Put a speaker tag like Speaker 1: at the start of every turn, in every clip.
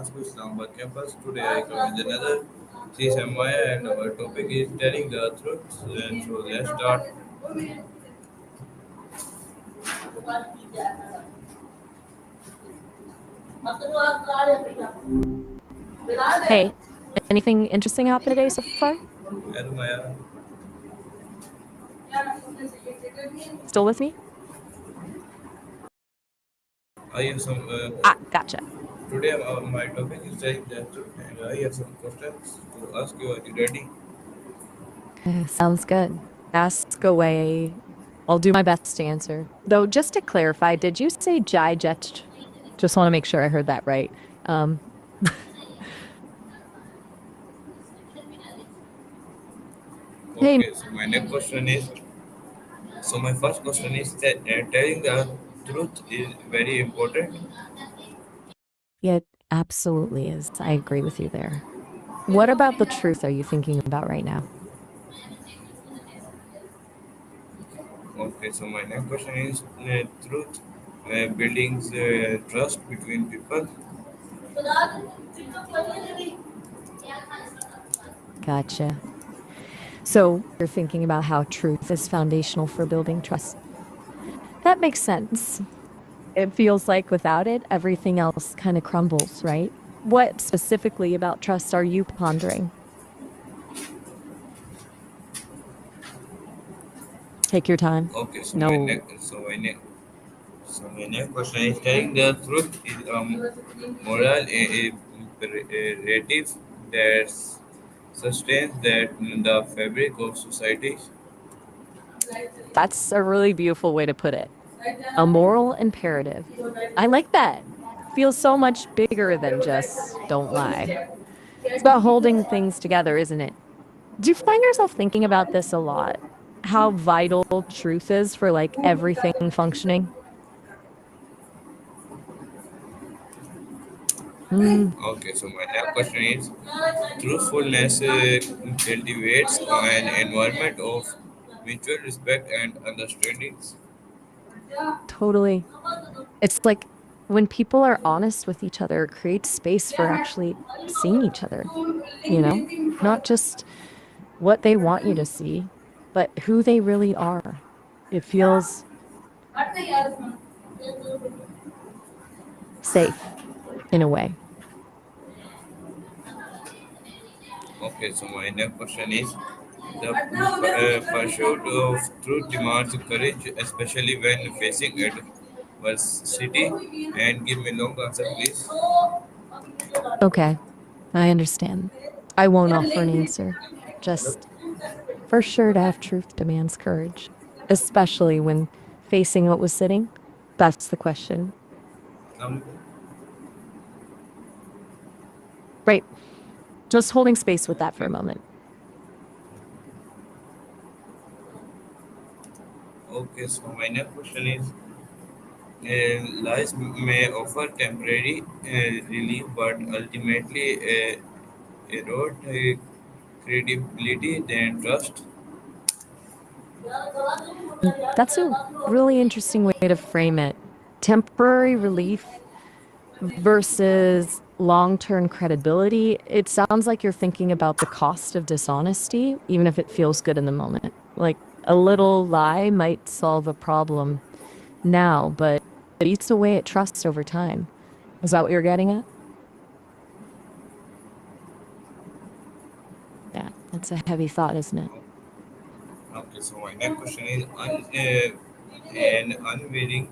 Speaker 1: School Islamabad campus. Today I come with another Sesame Maya and our topic is telling the truth. And so let's start.
Speaker 2: Hey, anything interesting happened today so far?
Speaker 1: Hello Maya,
Speaker 2: Still with me?
Speaker 1: I have some.
Speaker 2: Gotcha.
Speaker 1: Today my topic is telling the truth, and I have some questions to ask you. Are you ready?
Speaker 2: Sounds good. Ask away. I'll do my best to answer. Though, just to clarify, did you say Jai Jet? Just want to make sure I heard that right. Um, hey,
Speaker 1: Okay, so my next question is. So my first question is that telling the truth is very important.
Speaker 2: it absolutely is. I agree with you there. What about the truth are you thinking about right now?
Speaker 1: Okay, so my next question is truth buildings trust between people.
Speaker 2: Gotcha. So, you're thinking about how truth is foundational for building trust. That makes sense. It feels like without it, everything else kind of crumbles, right? What specifically about trust are you pondering? Take your time.
Speaker 1: Okay, so
Speaker 2: No,
Speaker 1: my next question is telling the truth is moral imperative that sustains that the fabric of society.
Speaker 2: that's a really beautiful way to put it. A moral imperative. I like that. Feels so much bigger than just don't lie. It's about holding things together, isn't it? Do you find yourself thinking about this a lot? How vital truth is for like everything functioning? Mm,
Speaker 1: Okay, so my next question is truthfulness cultivates an environment of mutual respect and understandings.
Speaker 2: totally. It's like when people are honest with each other, it creates space for actually seeing each other, you know? Not just what they want you to see, but who they really are. It feels safe in a way.
Speaker 1: Okay, so my next question is the pursuit of truth demands courage, especially when facing adversity. And give me long answer, please.
Speaker 2: Okay, I understand. I won't offer an answer. Just for sure to have truth demands courage, especially when facing what was sitting. That's the question.
Speaker 1: Um,
Speaker 2: Right. Just holding space with that for a moment.
Speaker 1: okay, so my next question is lies may offer temporary relief, but ultimately erode credibility and trust.
Speaker 2: That's a really interesting way to frame it. Temporary relief versus long term credibility. It sounds like you're thinking about the cost of dishonesty, even if it feels good in the moment. Like a little lie might solve a problem now, but it eats away at trust over time. Is that what you're getting at? Yeah, that's a heavy thought, isn't it?
Speaker 1: Okay, so my next question is an unwavering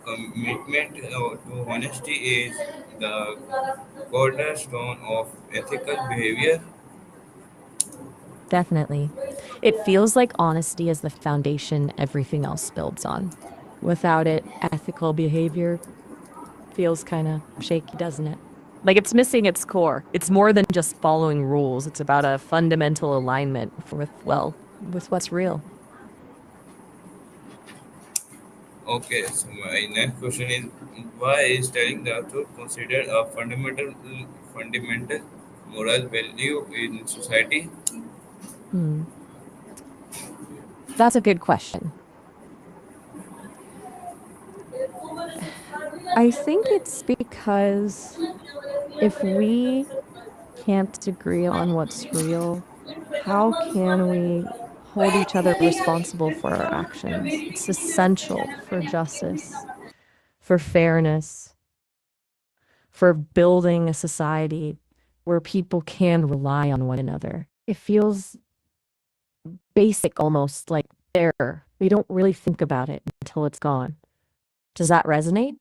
Speaker 1: commitment to honesty is the cornerstone of ethical behavior.
Speaker 2: Definitely. It feels like honesty is the foundation everything else builds on. Without it, ethical behavior feels kind of shaky, doesn't it? Like it's missing its core. It's more than just following rules. It's about a fundamental alignment with, well, with what's real.
Speaker 1: Okay, so my next question is why is telling the truth considered a fundamental moral value in society?
Speaker 2: Hmm. That's a good question. I think it's because if we can't agree on what's real, how can we hold each other responsible for our actions? It's essential for justice, for fairness, for building a society where people can rely on one another. It feels basic almost like there. We don't really think about it until it's gone. Does that resonate?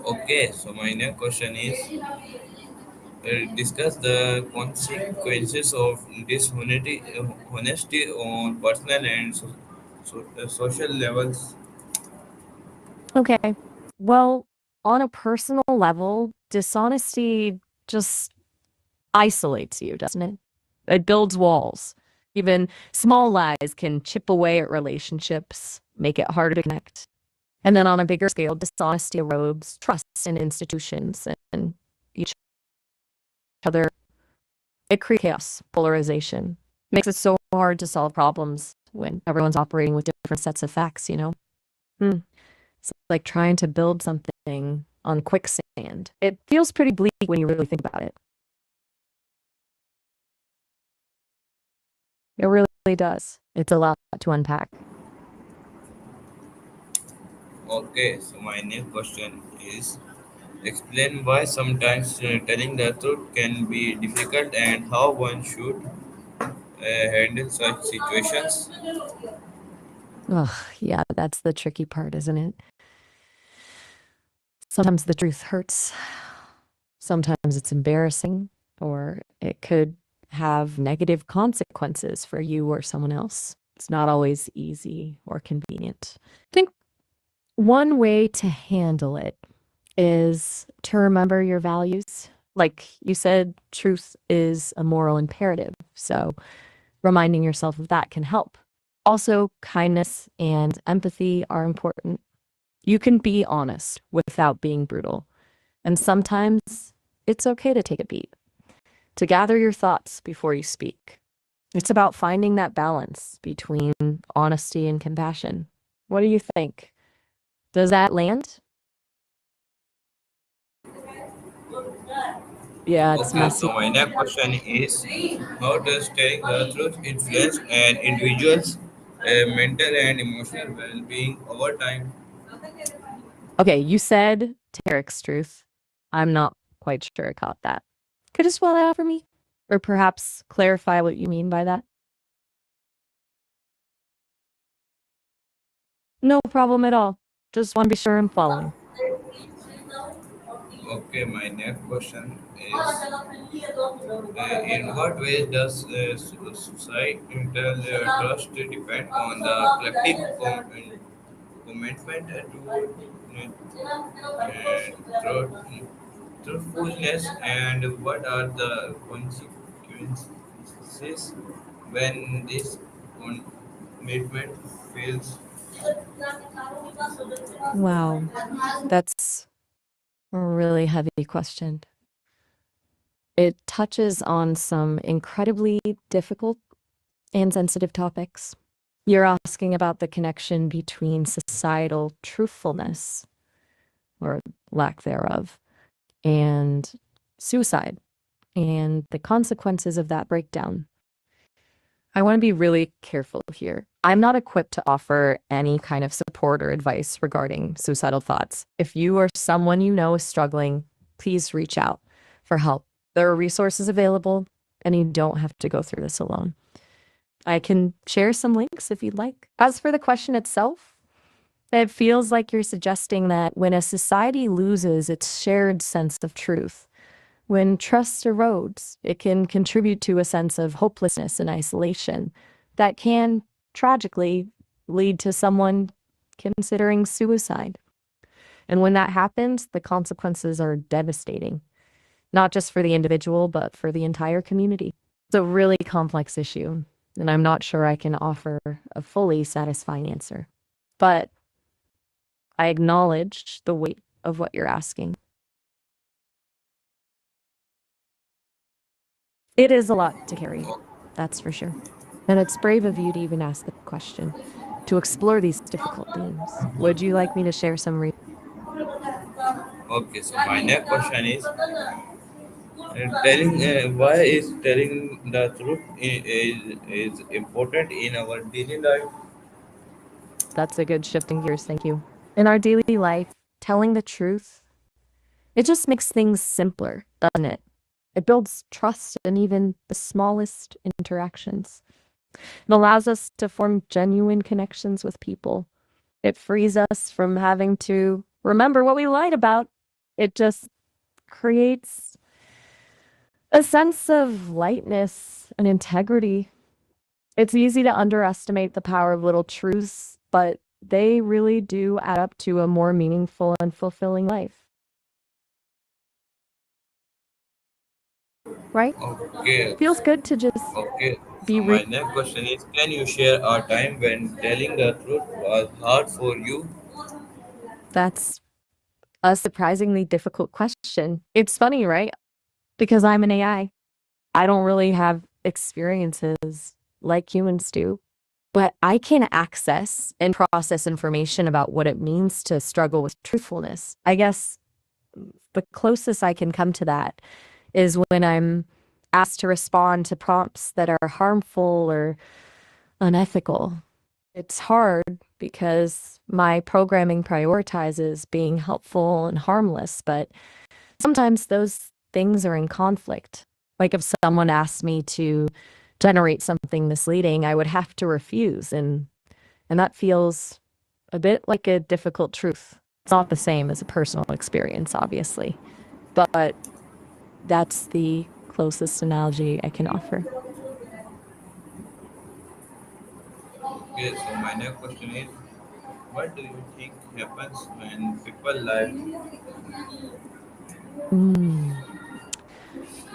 Speaker 1: Okay, so my next question is discuss the consequences of dishonesty honesty on personal and social levels.
Speaker 2: Okay. Well, on a personal level, dishonesty just isolates you, doesn't it? It builds walls. Even small lies can chip away at relationships, make it harder to connect. And then on a bigger scale, dishonesty erodes trust in institutions and each other. It creates chaos, polarization, makes it so hard to solve problems when everyone's operating with different sets of facts, you know? Hmm. It's like trying to build something on quicksand. It feels pretty bleak when you really think about it. It really does. It's a lot to unpack.
Speaker 1: Okay, so my next question is explain why sometimes telling the truth can be difficult and how one should handle such situations.
Speaker 2: Ugh, yeah, that's the tricky part, isn't it? Sometimes the truth hurts. Sometimes it's embarrassing, or it could have negative consequences for you or someone else. It's not always easy or convenient. I think one way to handle it is to remember your values. Like you said, truth is a moral imperative. So reminding yourself of that can help. Also, kindness and empathy are important. You can be honest without being brutal. And sometimes it's okay to take a beat, to gather your thoughts before you speak. It's about finding that balance between honesty and compassion. What do you think? Does that land? Yeah, it's
Speaker 1: Okay,
Speaker 2: messy.
Speaker 1: so my next question is how does telling the truth influence an individual's mental and emotional well-being over time?
Speaker 2: Okay, you said Tarek's truth. I'm not quite sure I caught that. Could you spell that out for me? Or perhaps clarify what you mean by that? No problem at all. Just want to be sure I'm following.
Speaker 1: Okay, my next question is in what ways does societal trust depend on the collective commitment truthfulness and what are the consequences when this commitment fails?
Speaker 2: Wow, that's a really heavy question. It touches on some incredibly difficult and sensitive topics. You're asking about the connection between societal truthfulness, or lack thereof, and suicide, and the consequences of that breakdown. I want to be really careful here. I'm not equipped to offer any kind of support or advice regarding suicidal thoughts. If you or someone you know is struggling, please reach out for help. There are resources available, and you don't have to go through this alone. I can share some links if you'd like. As for the question itself, it feels like you're suggesting that when a society loses its shared sense of truth, when trust erodes, it can contribute to a sense of hopelessness and isolation that can tragically lead to someone considering suicide. And when that happens, the consequences are devastating, not just for the individual, but for the entire community. It's a really complex issue, and I'm not sure I can offer a fully satisfying answer. But I acknowledge the weight of what you're asking. It is a lot to carry, that's for sure. And it's brave of you to even ask the question. to explore these difficult themes. Would you like me to share some
Speaker 1: Okay, so my next question is telling why is telling the truth is important in our daily life?
Speaker 2: That's a good shifting gears. Thank you. In our daily life, telling the truth, it just makes things simpler, doesn't it? It builds trust in even the smallest interactions. It allows us to form genuine connections with people. It frees us from having to remember what we lied about. It just creates a sense of lightness and integrity. It's easy to underestimate the power of little truths, but they really do add up to a more meaningful and fulfilling life, right?
Speaker 1: Okay,
Speaker 2: Feels good to just
Speaker 1: okay.
Speaker 2: be
Speaker 1: So
Speaker 2: real.
Speaker 1: my next question is, can you share a time when telling the truth was hard for you?
Speaker 2: That's a surprisingly difficult question. It's funny, right? Because I'm an AI. I don't really have experiences like humans do, but I can access and process information about what it means to struggle with truthfulness. I guess the closest I can come to that is when I'm asked to respond to prompts that are harmful or unethical. It's hard because my programming prioritizes being helpful and harmless, but sometimes those things are in conflict. Like if someone asked me to generate something misleading, I would have to refuse, and that feels a bit like a difficult truth. It's not the same as a personal experience, obviously, but that's the closest analogy I can offer.
Speaker 1: Okay, so my next question is, what do you think happens when people lie?
Speaker 2: Mm.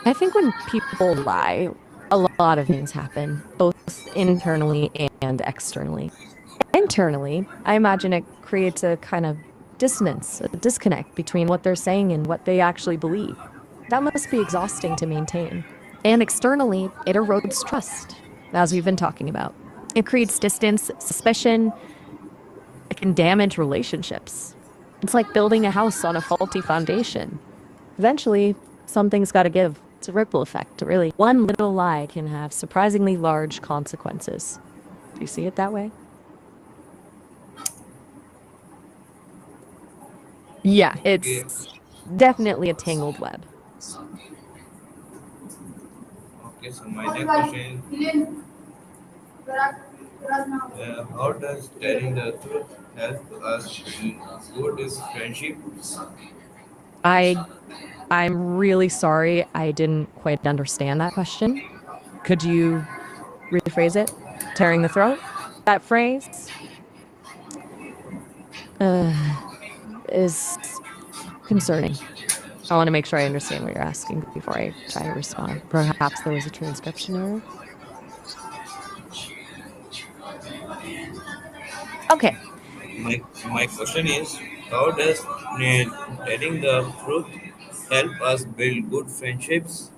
Speaker 2: I think when people lie, a lot of things happen, both internally and externally. Internally, I imagine it creates a kind of dissonance, a disconnect between what they're saying and what they actually believe. That must be exhausting to maintain. And externally, it erodes trust, as we've been talking about. It creates distance, suspicion. It can damage relationships. It's like building a house on a faulty foundation. Eventually, something's got to give. It's a ripple effect, really. One little lie can have surprisingly large consequences. Do you see it that way? Yeah,
Speaker 1: Okay,
Speaker 2: it's definitely a tangled web.
Speaker 1: okay. So my next question is, how does telling the truth help us in good friendship?
Speaker 2: I I'm really sorry I didn't quite understand that question. Could you rephrase it? Tearing the throat? That phrase uh, is concerning. I want to make sure I understand what you're asking before I try to respond. Perhaps there was a transcription error. Okay.
Speaker 1: My question is, how does telling the truth help us build good friendships?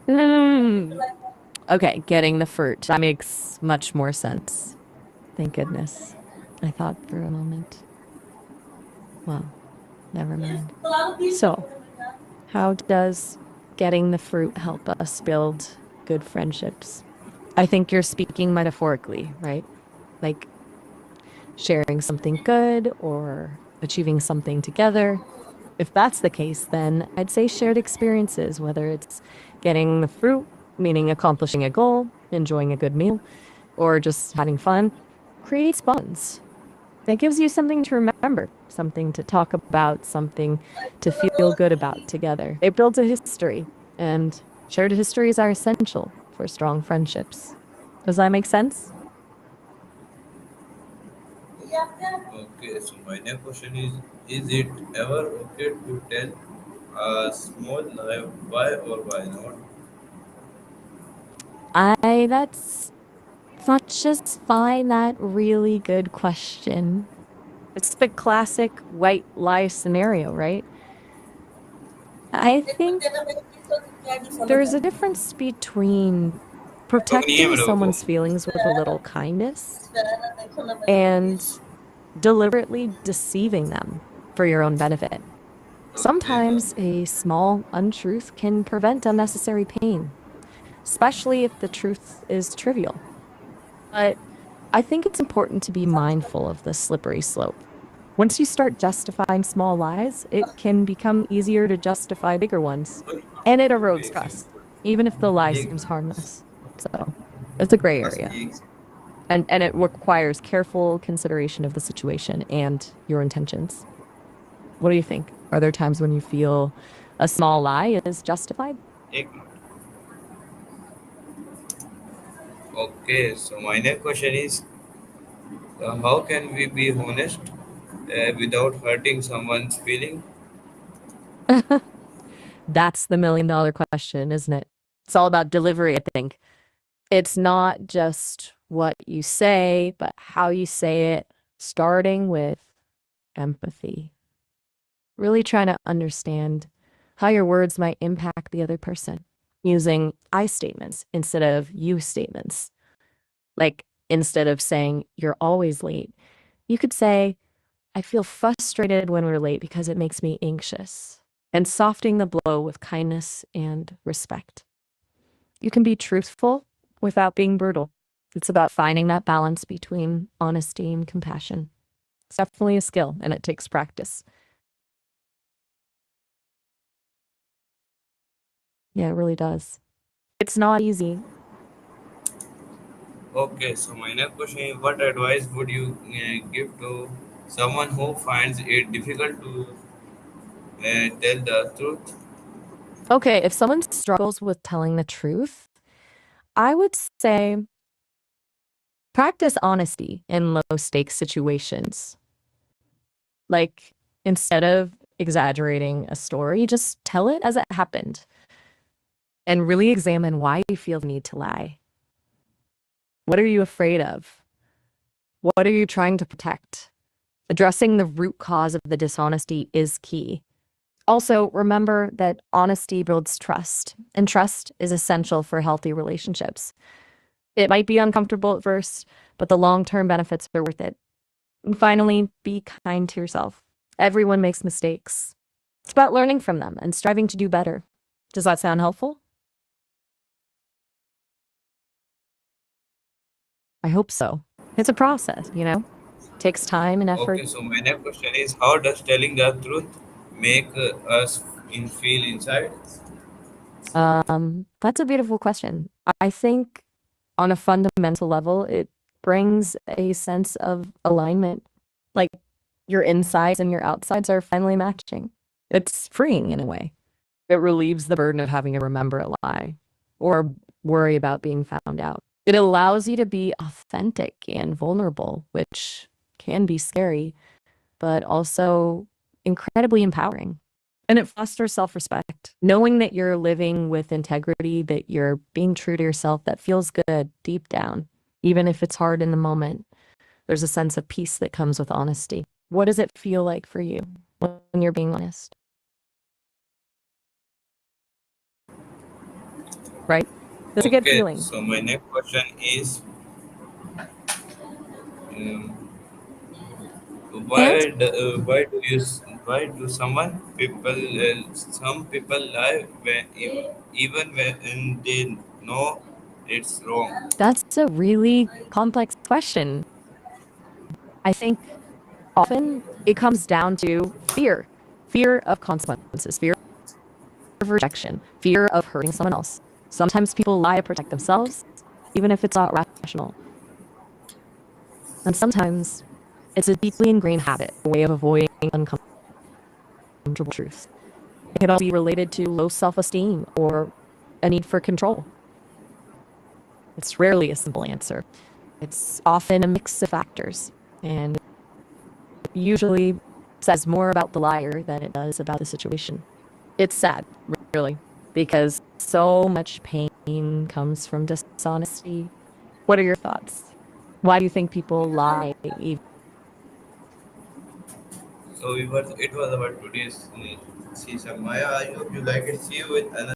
Speaker 2: Mm. Okay, getting the fruit. That makes much more sense. Thank goodness. I thought for a moment. Well, never mind. So, how does getting the fruit help us build good friendships? I think you're speaking metaphorically, right? Like sharing something good or achieving something together. If that's the case, then I'd say shared experiences, whether it's getting the fruit, meaning accomplishing a goal, enjoying a good meal, or just having fun, creates bonds. That gives you something to remember, something to talk about, something to feel good about together. It builds a history, and shared histories are essential for strong friendships. Does that make sense?
Speaker 1: Okay, so my next question is it ever okay to tell a small lie? Why or why not?
Speaker 2: That's not just fine, that really good question. It's the classic white lie scenario, right? I think there's a difference between Protecting someone's feelings with a little kindness and deliberately deceiving them for your own benefit.
Speaker 1: Okay.
Speaker 2: Sometimes a small untruth can prevent unnecessary pain, especially if the truth is trivial. But I think it's important to be mindful of the slippery slope. Once you start justifying small lies, it can become easier to justify bigger ones. And it erodes trust, even if the lie seems harmless. So it's a gray area. And it requires careful consideration of the situation and your intentions. What do you think? Are there times when you feel a small lie is justified?
Speaker 1: एक minute. Okay, so my next question is, how can we be honest without hurting someone's feeling?
Speaker 2: That's the $1 million question, isn't it? It's all about delivery, I think. It's not just what you say, but how you say it, starting with empathy. Really trying to understand how your words might impact the other person using I statements instead of you statements. Like instead of saying you're always late, you could say, I feel frustrated when we're late because it makes me anxious. And softening the blow with kindness and respect. You can be truthful without being brutal. It's about finding that balance between honesty and compassion. It's definitely a skill and it takes practice. Yeah, it really does. It's not easy.
Speaker 1: Okay, so my next question is, what advice would you give to someone who finds it difficult to tell the truth?
Speaker 2: Okay, if someone struggles with telling the truth, I would say practice honesty in low stakes situations. Like instead of exaggerating a story, just tell it as it happened and really examine why you feel the need to lie. What are you afraid of? What are you trying to protect? Addressing the root cause of the dishonesty is key. Also, remember that honesty builds trust, and trust is essential for healthy relationships. It might be uncomfortable at first, but the long term benefits are worth it. And finally, be kind to yourself. Everyone makes mistakes. It's about learning from them and striving to do better. Does that sound helpful? I hope so. It's a process, you know? It takes time and effort.
Speaker 1: Okay, so my next question is, how does telling the truth make us feel inside?
Speaker 2: That's a beautiful question. I think on a fundamental level, it brings a sense of alignment. Like your insides and your outsides are finally matching. It's freeing in a way. It relieves the burden of having to remember a lie or worry about being found out. It allows you to be authentic and vulnerable, which can be scary, but also incredibly empowering. And it fosters self respect. Knowing that you're living with integrity, that you're being true to yourself, that feels good deep down, even if it's hard in the moment. There's a sense of peace that comes with honesty. What does it feel like for you when you're being honest? Right? That's a good
Speaker 1: Okay,
Speaker 2: feeling.
Speaker 1: so my next question is, um,
Speaker 2: And
Speaker 1: why do some people lie even when they know it's wrong?
Speaker 2: that's a really complex question. I think often it comes down to fear of consequences, fear of rejection, fear of hurting someone else. Sometimes people lie to protect themselves, even if it's not rational. And sometimes it's a deeply ingrained habit, a way of avoiding uncomfortable truths. It can also be related to low self esteem or a need for control. It's rarely a simple answer. It's often a mix of factors, and usually says more about the liar than it does about the situation. It's sad, really, because so much pain comes from dishonesty. What are your thoughts? Why do you think people lie?
Speaker 1: So it was about today's Sesame Maya. I hope you like it. See you with another.